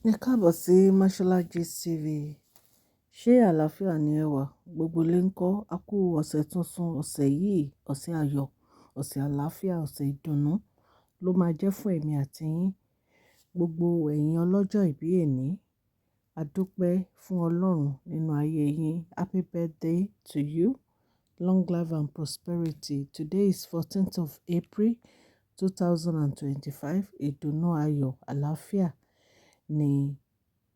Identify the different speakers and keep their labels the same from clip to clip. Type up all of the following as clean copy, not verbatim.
Speaker 1: Ẹ káàbọ̀ sí Mashola Gist TV. Ṣé àlàáfíà ni ẹ wà? Gbogbo ilé ń kọ́. A kú ọ̀sẹ̀ tuntun, ọ̀sẹ̀ yìí, ọ̀sẹ̀ ayọ̀, ọ̀sẹ̀ àlàáfíà, ọ̀sẹ̀ ìdùnnú ló máa jẹ́ fún èmi àti yín. Gbogbo ẹ̀yin ọlọ́jọ́ ìbí èní, a dúpẹ́ fún Ọlọ́run nínú ayé yín. Happy birthday to you. Long life and prosperity. Today is 14th of April 2025. Ìdùnnú ayọ̀ àlàáfíà ní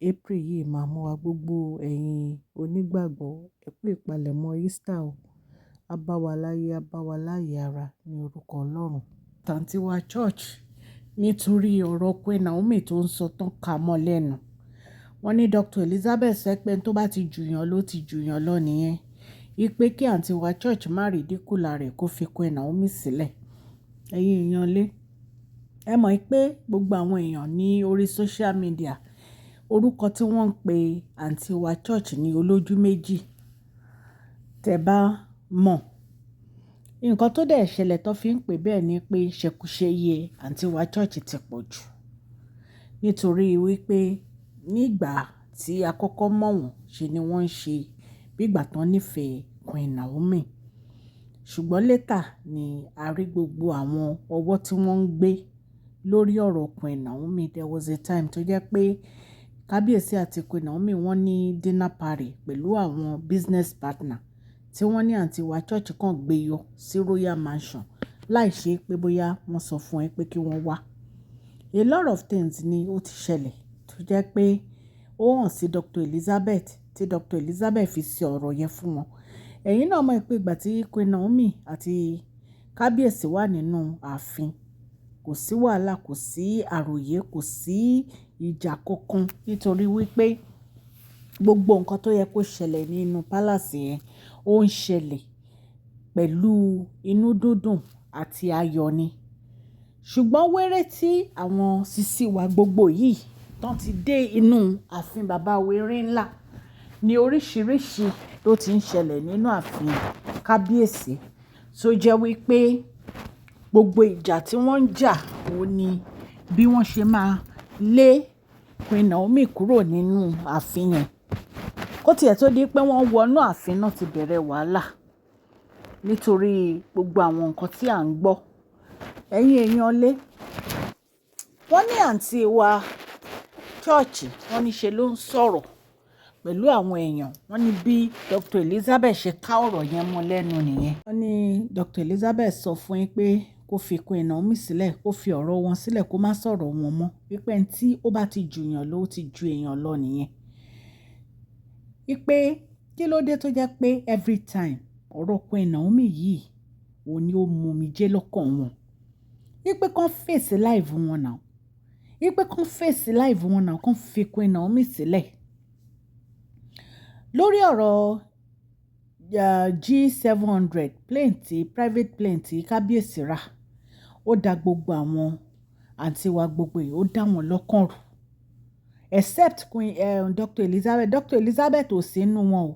Speaker 1: April yìí máa mú wa gbogbo ẹ̀yin onígbàgbọ́ ẹ kú ìpalẹ̀mọ́ Easter o. A bá wa láyé, a bá wa láyé ara ní orúkọ Ọlọ́run. Tàǹtí wa church nítorí ọ̀rọ̀ Queen Naomi tó ń sọ tán ká mọ́ lẹ́nu. Wọ́n ní Dr. Elizabeth sọ pé tó bá ti jùyàn ló ti jùyàn lọ nìyẹn. Ipe kí àǹtí wa church má rí díkùlà rẹ̀ kó fi Queen Naomi sílẹ̀. Ẹ̀yin èèyàn lé. Ẹ mọ̀ pé gbogbo àwọn èèyàn ní orí social media orúkọ tí wọ́n ń pe àǹtí wa church ní olójú méjì. Tẹ́ bá mọ̀ nǹkan tó dẹ̀ ṣẹlẹ̀ tó fi ń pè bẹ́ẹ̀ ni pé ṣẹkúṣẹyẹ àǹtí wa church ti pọ̀ jù. Nítorí wípé nígbà tí a kọ́kọ́ mọ̀ wọ́n ṣe ni wọ́n ń ṣe bí ìgbà tán nífẹ̀ẹ́ Queen Naomi. Ṣùgbọ́n later ni a rí gbogbo àwọn ọwọ́ tí wọ́n ń gbé lórí ọ̀rọ̀ Queen Naomi. There was a time tó jẹ́ pé Kábíyèsí àti Queen Naomi wọ́n ní dinner party pẹ̀lú àwọn business partner tí wọ́n ní àǹtí wa church kan gbé yọ sí Royal Mansion láì ṣe pé bóyá wọ́n sọ fún ẹ pé kí wọ́n wá. A lot of things ni ó ti ṣẹlẹ̀ tó jẹ́ pé ó hàn sí Dr. Elizabeth tí Dr. Elizabeth fi ṣe ọ̀rọ̀ yẹn fún wọn. Ẹ̀yin náà mọ̀ pé ìgbà tí Queen Naomi àti Kábíyèsí wà nínú ààfin kò sí wàhálà, kò sí àròyé, kò sí ìjà kankan nítorí wípé gbogbo nǹkan tó yẹ kó ṣẹlẹ̀ nínú palace yẹn ó ń ṣẹlẹ̀ pẹ̀lú inú dúdùn àti ayọ̀ ni. Ṣùgbọ́n wéré tí àwọn sisi wa gbogbo yìí tán ti dé inú ààfin bàbá wéré ńlá ni oríṣiríṣi ló ti ń ṣẹlẹ̀ nínú ààfin Kábíyèsí tó jẹ́ wípé gbogbo ìjà tí wọ́n ń jà ó ní bí wọ́n ṣe máa lé Queen Naomi kúrò nínú ààfin yẹn. Kó tiẹ̀ tó di pé wọ́n wọnú ààfin náà ti bẹ̀rẹ̀ wàhálà nítorí gbogbo àwọn nǹkan tí à ń gbọ́. Ẹ̀yin èèyàn lé. Wọ́n ní àǹtí wa church wọ́n ní ṣe ló ń sọ̀rọ̀ pẹ̀lú àwọn èèyàn. Wọ́n ní bí Dr. Elizabeth ṣe ká ọ̀rọ̀ yẹn mọ́ lẹ́nu nìyẹn. Wọ́n ní Dr. Elizabeth sọ fún yín pé kó fi Queen Naomi sílẹ̀, kó fi ọ̀rọ̀ wọn sílẹ̀, kó má sọ̀rọ̀ wọn mọ́. Wípé tí ó bá ti jùyàn ló ti ju èèyàn lọ nìyẹn. Wípé kí ló dé tó jẹ́ pé every time ọ̀rọ̀ Queen Naomi yìí òun ni ó mú mi jẹ́ lọ́kàn wọn. Wípé kán fèsì live wọn náà. Wípé kán fèsì live wọn náà, kán fi Queen Naomi sílẹ̀. Lórí ọ̀rọ̀ G700 plane tí private plane tí Kábíyèsí rà ó dá gbogbo àwọn àǹtí wa gbogbo yìí ó dá wọn lọ́kàn rú except Dr. Elizabeth. Dr. Elizabeth ò sí nínú wọn o.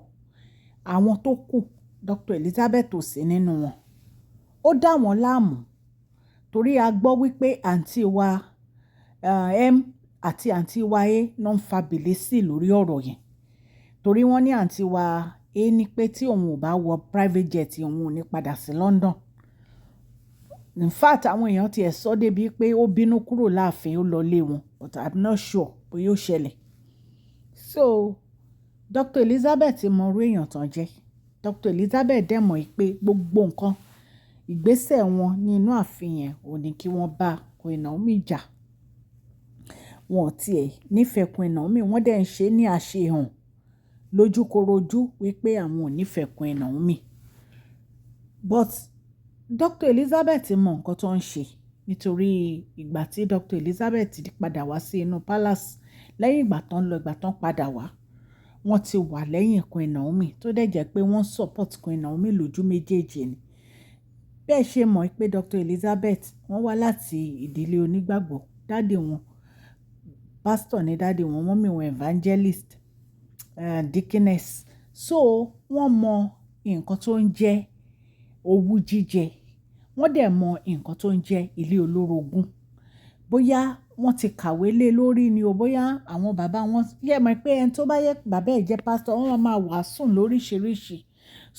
Speaker 1: Àwọn tó kù Dr. Elizabeth ò sí nínú wọn. Ó dá wọn láàmú torí a gbọ́ wípé àǹtí wa M àti àǹtí wa A náà ń fa bìlísì lórí ọ̀rọ̀ yẹn. Torí wọ́n ní àǹtí wa A ní pé tí òun ò bá wọ private jet òun ò ní padà sí London. In fact àwọn èèyàn ti ẹ̀ sọ débi pé ó bínú kúrò láàfin ó lọ lé wọn but I'm not sure bóyá ó ṣẹlẹ̀. So Dr. Elizabeth mọ orú èèyàn tán jẹ́. Dr. Elizabeth dẹ̀ mọ̀ pé gbogbo nǹkan ìgbésẹ̀ wọn ní inú ààfin yẹn ò ní kí wọ́n bá Queen Naomi jà. Wọn ò tiẹ̀ nífẹ̀ẹ́ Queen Naomi, wọ́n dẹ̀ ń ṣe ní àṣehàn lójúkorojú wípé àwọn ò nífẹ̀ẹ́ Queen Naomi. But Dr. Elizabeth mọ nǹkan tó ń ṣe nítorí ìgbà tí Dr. Elizabeth padà wá sí inú palace lẹ́yìn ìgbà tán lọ ìgbà tán padà wá wọ́n ti wà lẹ́yìn Queen Naomi tó dẹ̀ jẹ́ pé wọ́n support Queen Naomi lójú méjèèjì ni. Bẹ́ẹ̀ ṣe mọ̀ pé Dr. Elizabeth wọ́n wá láti ìdílé onígbàgbọ́. Dáàdì wọn pastor ni dáàdì wọn, mọ́mì wọn evangelist, deaconess. So wọ́n mọ nǹkan tó ń jẹ́ owú jíjẹ. Wọ́n dẹ̀ mọ nǹkan tó ń jẹ́ ilé olórogún. bóyá wọ́n ti kàwé lé lórí ni o, bóyá àwọn bàbá wọn yẹ mọ̀ pé ẹni tó bá yẹ bàbá ẹ̀ jẹ́ pásítọ̀ wọ́n máa wàásù lóríṣiríṣi.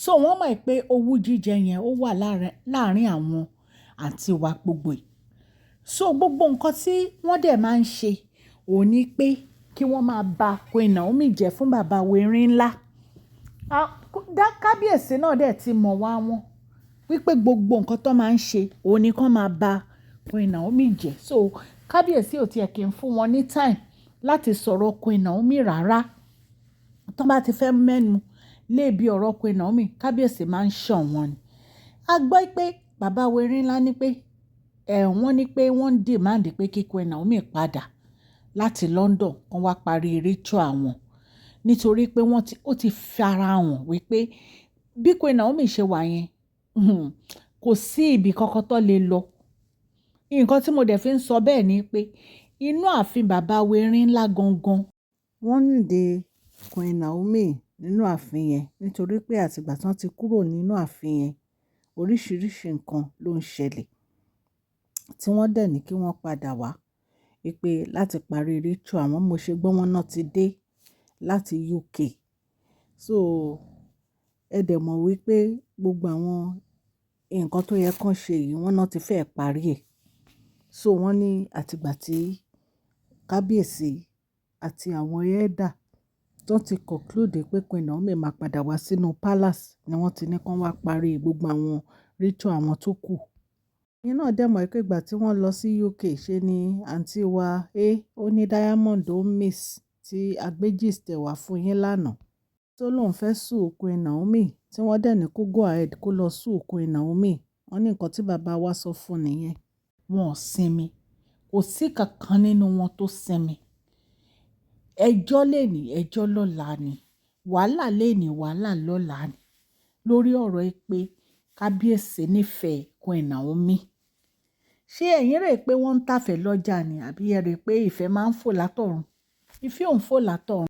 Speaker 1: So wọ́n mọ̀ pé owú jíjẹ yẹn ó wà láàárín àwọn àǹtí wa gbogbo yìí. So gbogbo nǹkan tí wọ́n dẹ̀ máa ń ṣe òun ni pé kí wọ́n máa ba Queen Naomi jẹ́ fún bàbá wẹ̀rín ńlá. Kábíyèsí náà dẹ̀ ti mọ̀ wá wọn wípé gbogbo nǹkan tó máa ń ṣe òun ni kán máa ba Queen Naomi jẹ́. So kábíyèsí ò tiẹ̀ kí ń fún wọn ní time láti sọ̀rọ̀ Queen Naomi rárá. Tó bá ti fẹ́ mẹ́nu lébi ọ̀rọ̀ Queen Naomi, kábíyèsí máa ń ṣàn wọ́n ni. A gbọ́ pé bàbá wẹ̀rín ńlá ní pé wọ́n ní pé wọ́n ń demand pé kí Queen Naomi padà láti London kán wá parí ritual àwọn nítorí pé ó ti fara hàn wípé bí Queen Naomi ṣe wà yẹn kò sí ibi kankan tó lè lọ. Nǹkan tí mo dẹ̀ fi ń sọ bẹ́ẹ̀ ni pé inú ààfin bàbá wẹ̀rín ńlá gangan wọ́n nídìí Queen Naomi nínú ààfin yẹn nítorí pé àtìgbà tán ti kúrò nínú ààfin yẹn oríṣiríṣi nǹkan ló ń ṣẹlẹ̀ tí wọ́n dẹ̀ ní kí wọ́n padà wá wípé láti parí ritual àwọn mo ṣe gbọ́ wọn náà ti dé láti UK. So ẹ dẹ̀ mọ̀ wípé gbogbo àwọn nǹkan tó yẹ kán ṣe yìí wọ́n náà ti fẹ́ẹ̀ parí ẹ̀. So wọ́n ní àtìgbà tí kábíyèsí àti àwọn ẹ̀dà tó ti conclude pé Queen Naomi máa padà wá sínú palace ni wọ́n ti ní kán wá parí gbogbo àwọn ritual àwọn tó kù. Ẹ̀yin náà dẹ̀ mọ̀ pé ìgbà tí wọ́n lọ sí UK ṣe ni àǹtí wa ó ní Diamond ó miss tí agbégist wà fún yín lánàá tó lóun fẹ́ sue Queen Naomi tí wọ́n dẹ̀ ní kó go ahead kó lọ sue Queen Naomi. Wọ́n ní nǹkan tí bàbá wa sọ fún nìyẹn. Wọn ò sinmi, kò sí kankan nínú wọn tó sinmi. Ẹjọ́ lẹ́ni ẹjọ́ lọ́la ni, wàhálà lẹ́ni wàhálà lọ́la ni lórí ọ̀rọ̀ pé kábíyèsí nífẹ̀ẹ́ Queen Naomi. Ṣé ẹ̀yin rò pé wọ́n ń tàfẹ́ lọ́jà ni àbí ẹ rò pé ìfẹ́ máa ń fò látọ̀run? Ìfẹ́ ò ń fò látọ̀run.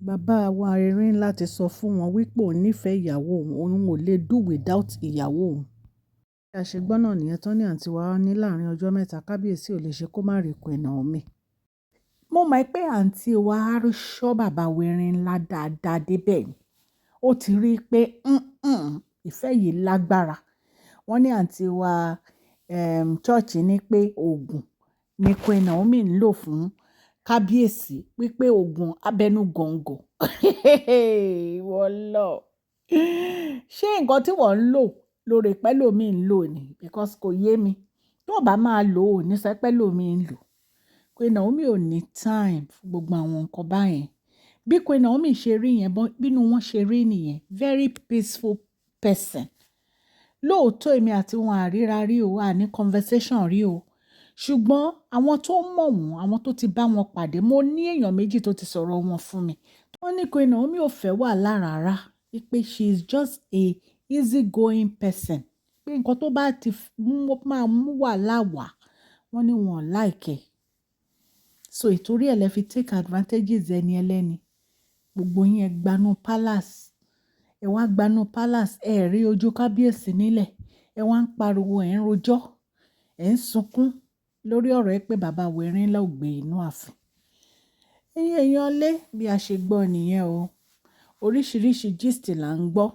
Speaker 1: Bàbá wa wẹ̀rín ńlá ti sọ fún wọn wípé òun nífẹ̀ẹ́ ìyàwó òun ò lè do without ìyàwó òun. Bí a ṣe gbọ́ náà nìyẹn tán ní àǹtí wa ní láàrin ọjọ́ mẹ́ta kábíyèsí ò lè ṣe kó má rí Queen Naomi. Mo mọ̀ pé àǹtí wa á ṣọ́ bàbá wẹ̀rín ńlá dáadáa débẹ̀ ni. Ó ti rí i pé ìfẹ́ yìí lágbára. Wọ́n ní àǹtí wa chọ́ọ̀chì ní pé oògùn ni Queen Naomi ń lò fún kábíyèsí wípé oògùn abẹnú gọ̀ǹgọ̀. Wọ́n lọ. Ṣé nǹkan tí wọ́n ń lò lórí pẹ́lòmí ń lò ni? Because kò yé mi. Tó bá máa lò ó ní sọ pẹ́lòmí ń lò. Queen Naomi ò ní time fún gbogbo àwọn nǹkan báyẹn. Bí Queen Naomi ṣe rí yẹn, bínú wọn ṣe rí nìyẹn. Very peaceful person. Lóòótọ́ èmi àti wọn àríra rí o, a ní conversation rí o. Ṣùgbọ́n àwọn tó mọ̀ wọ́n, àwọn tó ti bá wọn pàdé, mo ní èèyàn méjì tó ti sọ̀rọ̀ wọn fún mi. Wọ́n ní Queen Naomi ò fẹ́ wàhálà rárá. Pé she is just a easy going person. Pé nǹkan tó bá ti máa mú wàhálà wá, wọ́n ní wọn like ẹ̀. So ìtorí ẹ̀ lẹ fi take advantages ẹni ẹlẹ́ni. Gbogbo yín ẹ gbanú palace. Ẹ wá gbanú palace, ẹ rí ojú kábíyèsí nílẹ̀. Ẹ wá ń pariwo, ẹ̀ ń rojọ́, ẹ̀ ń sunkún lórí ọ̀rọ̀ ẹ pé bàbá wẹ̀rín ńlá ò gbé inú ààfin. Ẹ̀yin èèyàn lé bí a ṣe gbọ́ nìyẹn o. Oríṣiríṣi gist là ń gbọ́.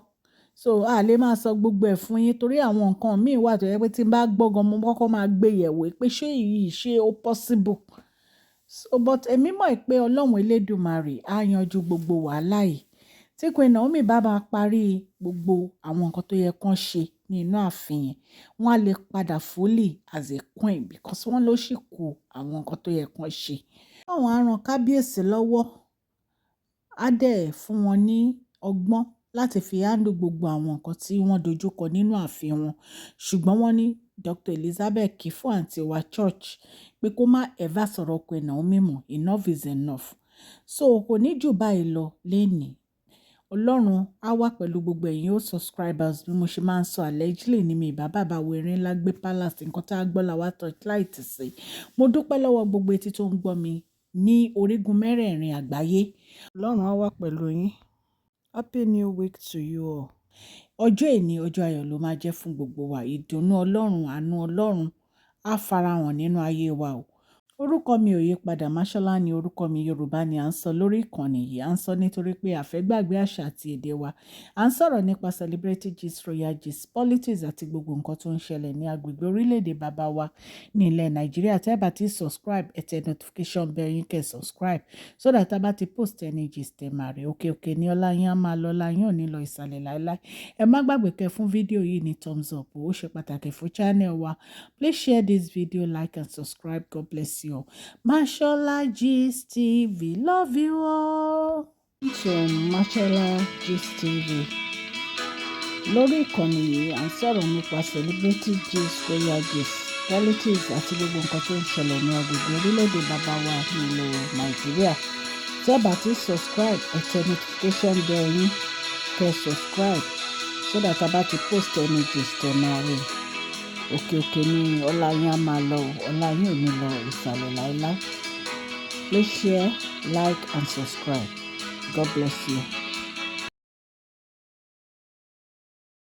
Speaker 1: So a lè máa sọ gbogbo ẹ̀ fún yín torí àwọn nǹkan míì wà tó yẹ pé tí n bá gbọ́ gan mo kọ́kọ́ máa gbé yẹ̀wò pé ṣé èyí ṣé ó possible. So but èmi mọ̀ pé Ọlọ́run Elédùmarè á yanjú gbogbo wàhálà yìí. Tí Queen Naomi bá máa parí gbogbo àwọn nǹkan tó yẹ kán ṣe ní inú ààfin yẹn, wọ́n á lè padà fully as a queen because wọ́n ló ṣì kù àwọn nǹkan tó yẹ kán ṣe. Àwọn á ran kábíyèsí lọ́wọ́, á dẹ̀ fún wọn ní ọgbọ́n láti fi handle gbogbo àwọn nǹkan tí wọ́n dojúkọ nínú ààfin wọn. Ṣùgbọ́n wọ́n ní Dr. Elizabeth kì í fún àǹtí wa church pé kó má ever sọ̀rọ̀ Queen Naomi mọ́, enough is enough. So kò ní jù báyìí lọ lénìí. Ọlọ́run á wà pẹ̀lú gbogbo ẹ̀yin ó subscribers bí mo ṣe máa ń sọ allegedly ní mi ìbá bàbá wẹ̀rín ńlá gbé palace nǹkan tá a gbọ́ la wá torchlight sí. Mo dúpẹ́ lọ́wọ́ gbogbo etí tó ń gbọ́ mi ní orígun mẹ́rẹ̀ẹ̀rin àgbáyé. Ọlọ́run á wà pẹ̀lú yín. Happy new week to you all. Ọjọ́ èní ọjọ́ ayọ̀ ló máa jẹ́ fún gbogbo wa. Ìdùnnú Ọlọ́run, àánú Ọlọ́run á farahàn nínú ayé wa o. Orúkọ mi ò yí padà, Máṣọ́lá ni orúkọ mi, Yorùbá ni à ń sọ lórí ìkànnì yìí. À ń sọ nítorí pé a fẹ́ gbàgbé àṣà àti èdè wa. À ń sọ̀rọ̀ nípa celebrity gist, royal gist, politics àti gbogbo nǹkan tó ń ṣẹlẹ̀ ní agbègbè orílẹ̀-èdè bàbá wa ní ilẹ̀ Nàìjíríà. Tẹ́ bá ti subscribe, ẹ tẹ notification bell yín kẹ́ subscribe so that tá bá ti post any gist ẹ máa rí. Òkè òkè ní ọlá yín á máa lọ, ọlá yín ò ní lọ ìsàlẹ̀ láéláé. Ẹ má gbàgbé kẹ́ fún fídíò yìí ní thumbs up. Ó ṣe pàtàkì fún channel wa. Please share this video, like and subscribe. God bless you all. Mashola Gist TV, love you all. So Mashola Gist TV. Lórí ìkànnì yìí, à ń sọ̀rọ̀ nípa celebrity gist, royal gist, politics àti gbogbo nǹkan tó ń ṣẹlẹ̀ ní agbègbè orílẹ̀-èdè bàbá wa nílẹ̀ Nàìjíríà. Tẹ́ bá ti subscribe, ẹ tẹ notification bell yín kẹ́ subscribe so that tá bá ti post any gist ẹ máa rí. Òkè òkè ní ọlá yín á máa lọ, ọlá yín ò ní lọ ìsàlẹ̀ láéláé. Please share, like and subscribe. God bless you.